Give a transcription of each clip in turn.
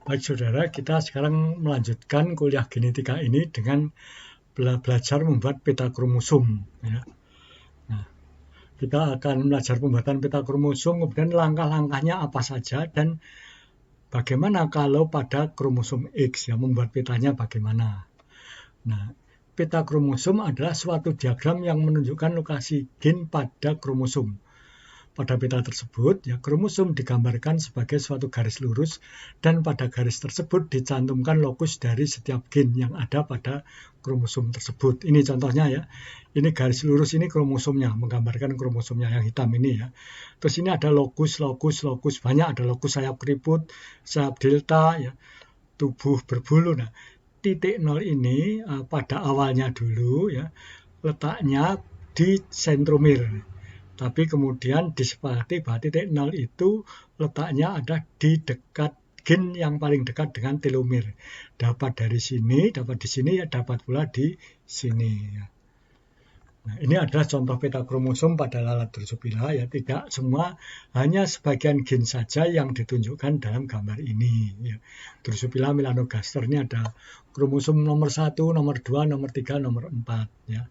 Baik saudara, kita sekarang melanjutkan kuliah genetika ini dengan belajar membuat peta kromosom. Ya. Nah, kita akan belajar pembuatan peta kromosom, kemudian langkah-langkahnya apa saja dan bagaimana kalau pada kromosom X, ya, membuat petanya bagaimana. Nah, peta kromosom adalah suatu diagram yang menunjukkan lokasi gen pada kromosom. Pada peta tersebut, ya, kromosom digambarkan sebagai suatu garis lurus dan pada garis tersebut dicantumkan lokus dari setiap gen yang ada pada kromosom tersebut. Ini contohnya ya. Ini garis lurus, ini kromosomnya, menggambarkan kromosomnya yang hitam ini ya. Terus ini ada lokus, banyak ada lokus sayap keriput, sayap delta ya, tubuh berbulu. Nah, titik 0 ini pada awalnya dulu ya, letaknya di sentromir. Tapi kemudian disepakati bahwa titik 0 itu letaknya ada di dekat gen yang paling dekat dengan telomir. Dapat dari sini, dapat di sini, ya dapat pula di sini. Nah, ini adalah contoh peta kromosom pada lalat Drosophila ya, tidak semua, hanya sebagian gen saja yang ditunjukkan dalam gambar ini. Ya. Drosophila melanogaster ini ada kromosom nomor 1, nomor 2, nomor 3, nomor 4 ya.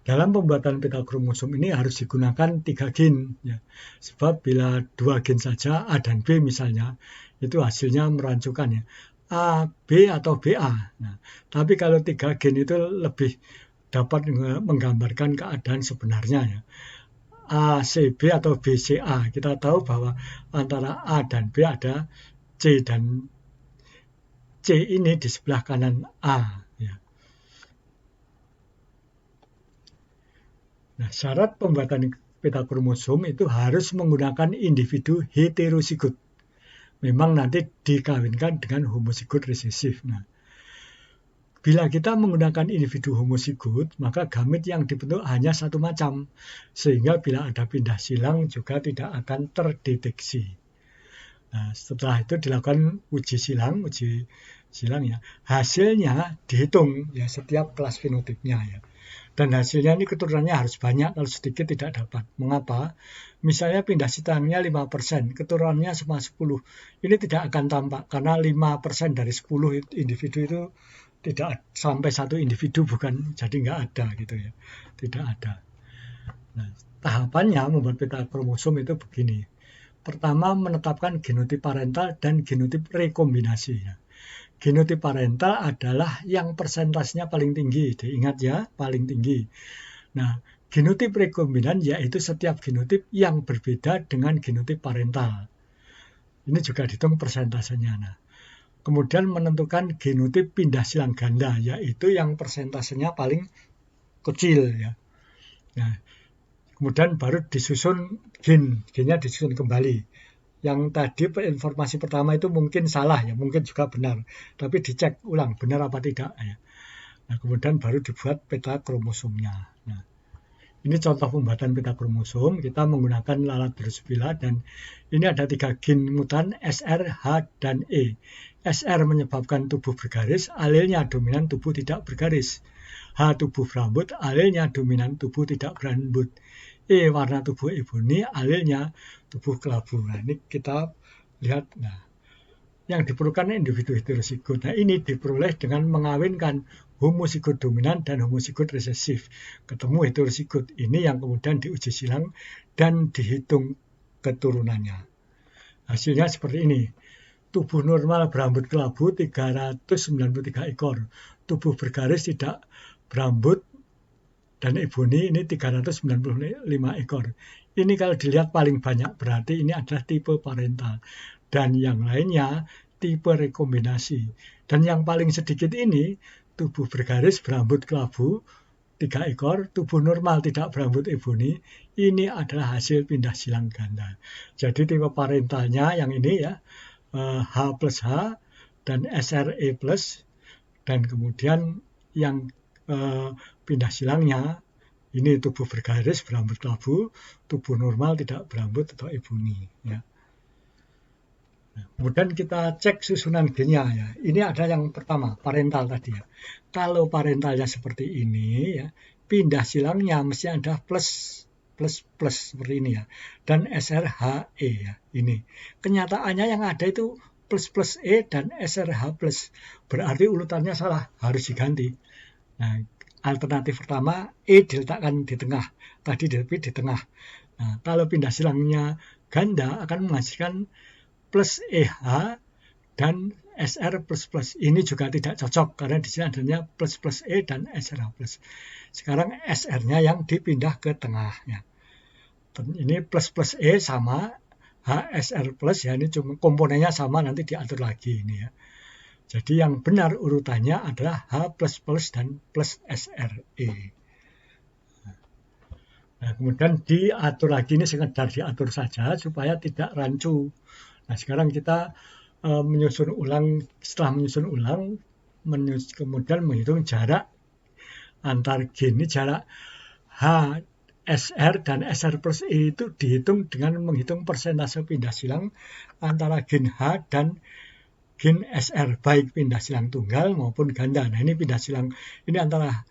Dalam pembuatan peta kromosom ini harus digunakan 3 gen. Ya. Sebab bila 2 gen saja, A dan B misalnya, itu hasilnya merancukan ya. A, B atau BA. Nah, tapi kalau 3 gen itu lebih dapat menggambarkan keadaan sebenarnya ya. A, C, B atau B, C, A. Kita tahu bahwa antara A dan B ada C dan C ini di sebelah kanan A. Nah, syarat pembuatan peta kromosom itu harus menggunakan individu heterozigot. Memang nanti dikawinkan dengan homozigot resesif. Nah, bila kita menggunakan individu homozigot, maka gamit yang dibentuk hanya satu macam, sehingga bila ada pindah silang juga tidak akan terdeteksi. Nah, setelah itu dilakukan uji silang ya. Hasilnya dihitung ya setiap kelas fenotipnya ya. Dan hasilnya ini keturunannya harus banyak, kalau sedikit tidak dapat. Mengapa? Misalnya pindah silangnya 5%, keturunannya cuma 10. Ini tidak akan tampak, karena 5% dari 10 individu itu tidak sampai satu individu, bukan, jadi nggak ada gitu ya. Tidak ada. Nah, tahapannya membuat peta kromosom itu begini. Pertama, menetapkan genotip parental dan genotip rekombinasi ya. Genotip parental adalah yang persentasenya paling tinggi. Diingat ya, paling tinggi. Nah, genotip rekombinan yaitu setiap genotip yang berbeda dengan genotip parental. Ini juga dihitung persentasenya. Nah, kemudian menentukan genotip pindah silang ganda, yaitu yang persentasenya paling kecil ya. Nah, kemudian baru disusun gennya disusun kembali. Yang tadi informasi pertama itu mungkin salah ya, mungkin juga benar, tapi dicek ulang benar apa tidak ya. Nah, kemudian baru dibuat peta kromosomnya. Nah, ini contoh pembuatan peta kromosom. Kita menggunakan lalat Drosophila dan ini ada 3 gen mutan SR, H, dan E. SR menyebabkan tubuh bergaris, alelnya dominan tubuh tidak bergaris. H tubuh berambut, alelnya dominan tubuh tidak berambut. E warna tubuh ebony, alelnya tubuh kelabu. Nah, ini kita lihat. Nah, yang diperlukan individu heterozigot. Nah, ini diperoleh dengan mengawinkan homozigot dominan dan homozigot resesif. Ketemu heterozigot. Ini yang kemudian diuji silang dan dihitung keturunannya. Hasilnya seperti ini. Tubuh normal berambut kelabu 393 ekor. Tubuh bergaris tidak berambut dan ebony ini 395 ekor. Ini kalau dilihat paling banyak, berarti ini adalah tipe parental. Dan yang lainnya tipe rekombinasi. Dan yang paling sedikit ini, tubuh bergaris berambut kelabu 3 ekor, tubuh normal tidak berambut ebony, ini adalah hasil pindah silang ganda. Jadi tipe parentalnya yang ini ya, H plus H dan SRE plus, dan kemudian yang pindah silangnya ini tubuh bergaris berambut kelabu, tubuh normal tidak berambut atau ebony ya. Nah, kemudian kita cek susunan gennya ya. Ini ada yang pertama parental tadi ya. Kalau parentalnya seperti ini ya, pindah silangnya mesti ada plus seperti ini ya. Dan SRHE ya, ini. Kenyataannya yang ada itu plus E dan SRH plus. Berarti urutannya salah, harus diganti. Nah, alternatif pertama, E diletakkan di tengah. Tadi di tengah. Nah, kalau pindah silangnya ganda akan menghasilkan plus EH dan SR plus. Ini juga tidak cocok karena di sini adanya plus E dan SRH plus. Sekarang SR-nya yang dipindah ke tengah ya. Ini plus E sama HSR plus ya, ini cuma komponennya sama, nanti diatur lagi ini ya. Jadi yang benar urutannya adalah H plus dan plus SRE. Nah, kemudian diatur lagi, ini sekedar diatur saja supaya tidak rancu. Nah, sekarang kita menyusun ulang, setelah menyusun ulang, kemudian menghitung jarak antar gen. Ini jarak H, SR dan SR plus E itu dihitung dengan menghitung persentase pindah silang antara gen H dan gen SR, baik pindah silang tunggal maupun ganda. Nah, ini pindah silang, ini antara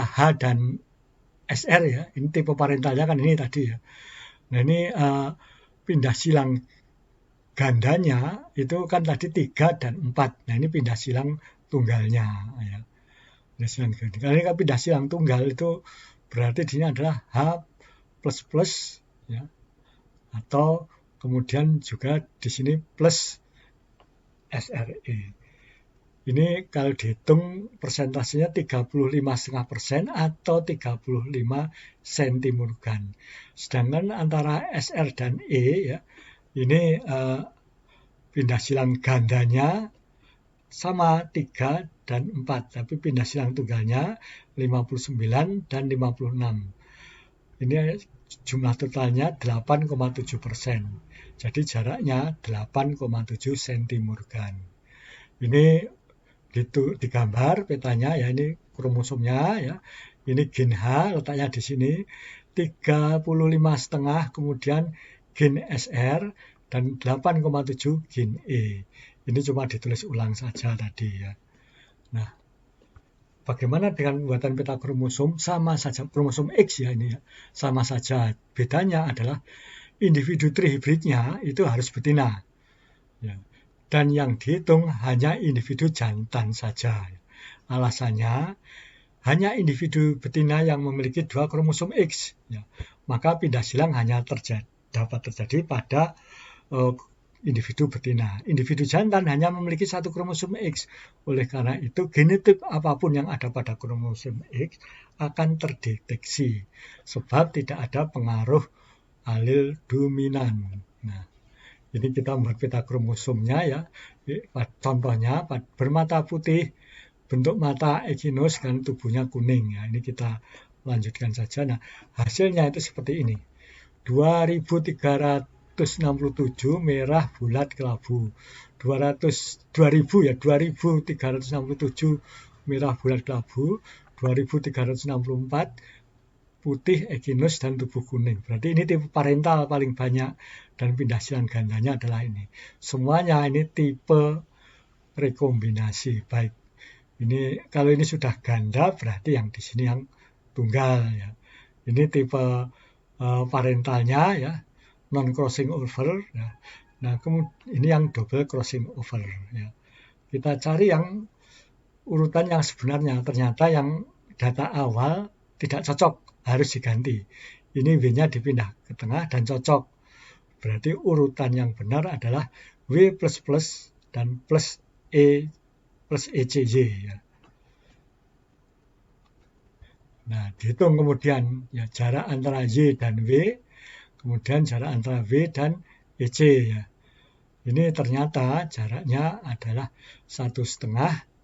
H dan SR ya, ini tipe parentalnya kan ini tadi ya. Nah, ini pindah silang gandanya itu kan tadi 3 dan 4. Nah, ini pindah silang tunggalnya ya. Pindah silang ganda. Kalau ini kan pindah silang tunggal itu berarti di sini adalah H plus ya. Atau kemudian juga di sini plus SRE. Ini kalau dihitung persentasenya 35,5% atau 35 centimorgan. Sedangkan antara SR dan E ya, ini pindah silang gandanya sama 3 dan 4, tapi pindah silang tunggalnya 59 dan 56. Ini jumlah totalnya 8,7%. Jadi jaraknya 8,7 centimorgan. Ini digambar petanya ya, ini kromosomnya ya. Ini gen H letaknya di sini 35,5, kemudian gen SR dan 8,7 gen E. Ini cuma ditulis ulang saja tadi ya. Nah, bagaimana dengan pembuatan peta kromosom? Sama saja, kromosom X ya ini ya. Sama saja, bedanya adalah individu trihibridnya itu harus betina. Ya. Dan yang dihitung hanya individu jantan saja. Alasannya, hanya individu betina yang memiliki 2 kromosom X. Ya. Maka pindah silang hanya dapat terjadi pada individu betina. Individu jantan hanya memiliki 1 kromosom X. Oleh karena itu, genotip apapun yang ada pada kromosom X akan terdeteksi. Sebab tidak ada pengaruh alel dominan. Nah, ini kita membuat peta kromosomnya ya. Contohnya bermata putih, bentuk mata ekinos dan tubuhnya kuning ya. Ini kita lanjutkan saja. Nah, hasilnya itu seperti ini. 2367 merah bulat kelabu. 2367 merah bulat kelabu. 2364 putih ekinos dan tubuh kuning. Berarti ini tipe parental paling banyak dan pindah silang gandanya adalah ini. Semuanya ini tipe rekombinasi. Baik. Ini kalau ini sudah ganda berarti yang di sini yang tunggal ya. Ini tipe parentalnya ya, non crossing over ya. Nah, kemudian ini yang double crossing over ya. Kita cari yang urutan yang sebenarnya. Ternyata yang data awal tidak cocok, harus diganti. Ini W-nya dipindah ke tengah dan cocok. Berarti urutan yang benar adalah W++ dan plus E plus ECY. Ya. Nah, dihitung kemudian ya, jarak antara Y dan W, kemudian jarak antara W dan EC. Ya. Ini ternyata jaraknya adalah 1,5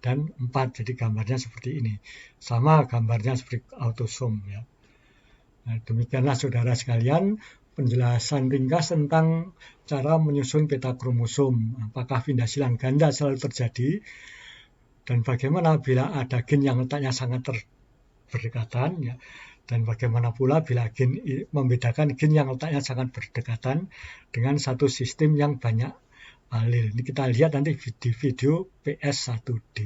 dan 4. Jadi gambarnya seperti ini. Sama gambarnya seperti autosom ya. Nah, demikianlah saudara sekalian penjelasan ringkas tentang cara menyusun peta kromosom. Apakah pindah silang ganda selalu terjadi dan bagaimana bila ada gen yang letaknya sangat berdekatan ya. Dan bagaimana pula bila gen membedakan gen yang letaknya sangat berdekatan dengan satu sistem yang banyak alel. Ini kita lihat nanti di video PS1D.